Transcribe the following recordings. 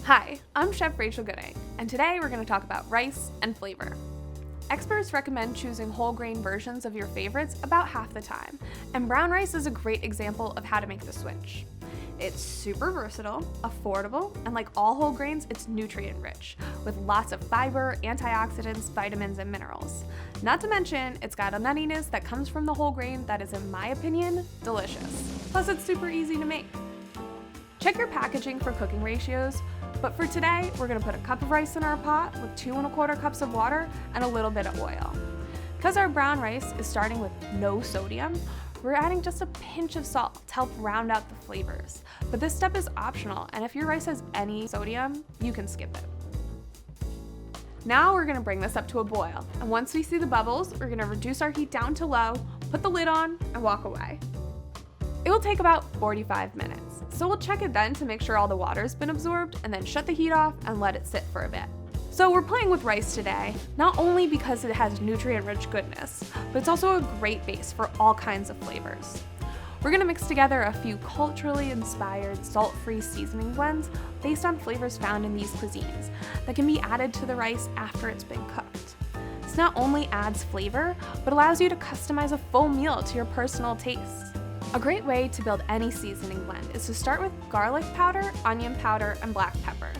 Hi, I'm Chef Rachel Gooding, and today we're going to talk about rice and flavor. Experts recommend choosing whole grain versions of your favorites about half the time, and brown rice is a great example of how to make the switch. It's super versatile, affordable, and like all whole grains, it's nutrient rich, with lots of fiber, antioxidants, vitamins, and minerals. Not to mention, it's got a nuttiness that comes from the whole grain that is, in my opinion, delicious. Plus, it's super easy to make. Check your packaging for cooking ratios, but for today, we're gonna put a cup of rice in our pot with 2 1/4 cups of water and a little bit of oil. Because our brown rice is starting with no sodium, we're adding just a pinch of salt to help round out the flavors. But this step is optional, and if your rice has any sodium, you can skip it. Now we're gonna bring this up to a boil, and once we see the bubbles, we're gonna reduce our heat down to low, put the lid on, and walk away. It will take about 45 minutes, so we'll check it then to make sure all the water's been absorbed, and then shut the heat off and let it sit for a bit. So we're playing with rice today, not only because it has nutrient-rich goodness, but it's also a great base for all kinds of flavors. We're gonna mix together a few culturally inspired salt-free seasoning blends based on flavors found in these cuisines that can be added to the rice after it's been cooked. This not only adds flavor, but allows you to customize a full meal to your personal tastes. A great way to build any seasoning blend is to start with garlic powder, onion powder, and black pepper.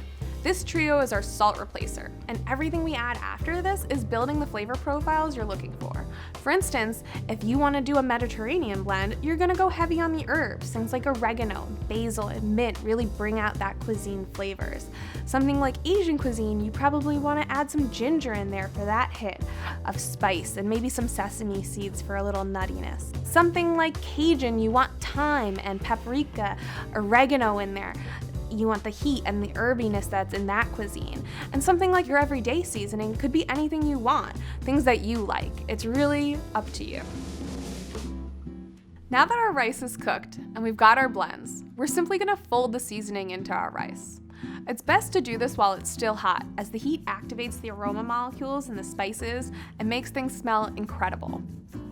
This trio is our salt replacer, and everything we add after this is building the flavor profiles you're looking for. For instance, if you want to do a Mediterranean blend, you're going to go heavy on the herbs. Things like oregano, basil, and mint really bring out that cuisine flavors. Something like Asian cuisine, you probably want to add some ginger in there for that hit of spice, and maybe some sesame seeds for a little nuttiness. Something like Cajun, you want thyme and paprika, oregano in there. You want the heat and the herbiness that's in that cuisine. And something like your everyday seasoning could be anything you want, things that you like. It's really up to you. Now that our rice is cooked and we've got our blends, we're simply gonna fold the seasoning into our rice. It's best to do this while it's still hot, as the heat activates the aroma molecules in the spices and makes things smell incredible.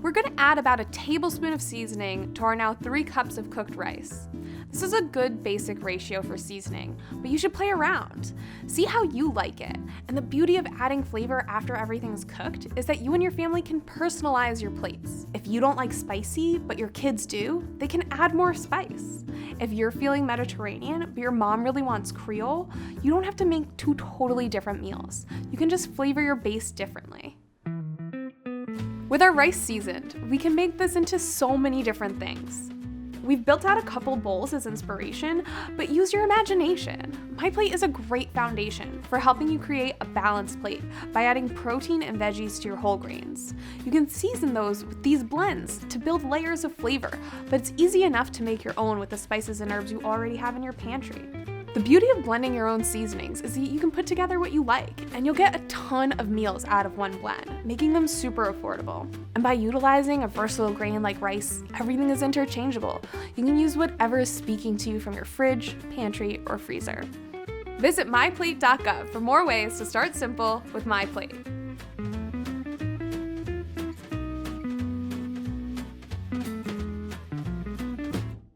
We're gonna add about a tablespoon of seasoning to our now 3 cups of cooked rice. This is a good basic ratio for seasoning, but you should play around. See how you like it. And the beauty of adding flavor after everything's cooked is that you and your family can personalize your plates. If you don't like spicy, but your kids do, they can add more spice. If you're feeling Mediterranean, but your mom really wants Creole, you don't have to make 2 totally different meals. You can just flavor your base differently. With our rice seasoned, we can make this into so many different things. We've built out a couple bowls as inspiration, but use your imagination. My Plate is a great foundation for helping you create a balanced plate by adding protein and veggies to your whole grains. You can season those with these blends to build layers of flavor, but it's easy enough to make your own with the spices and herbs you already have in your pantry. The beauty of blending your own seasonings is that you can put together what you like, and you'll get a ton of meals out of one blend, making them super affordable. And by utilizing a versatile grain like rice, everything is interchangeable. You can use whatever is speaking to you from your fridge, pantry, or freezer. Visit myplate.gov for more ways to start simple with My Plate.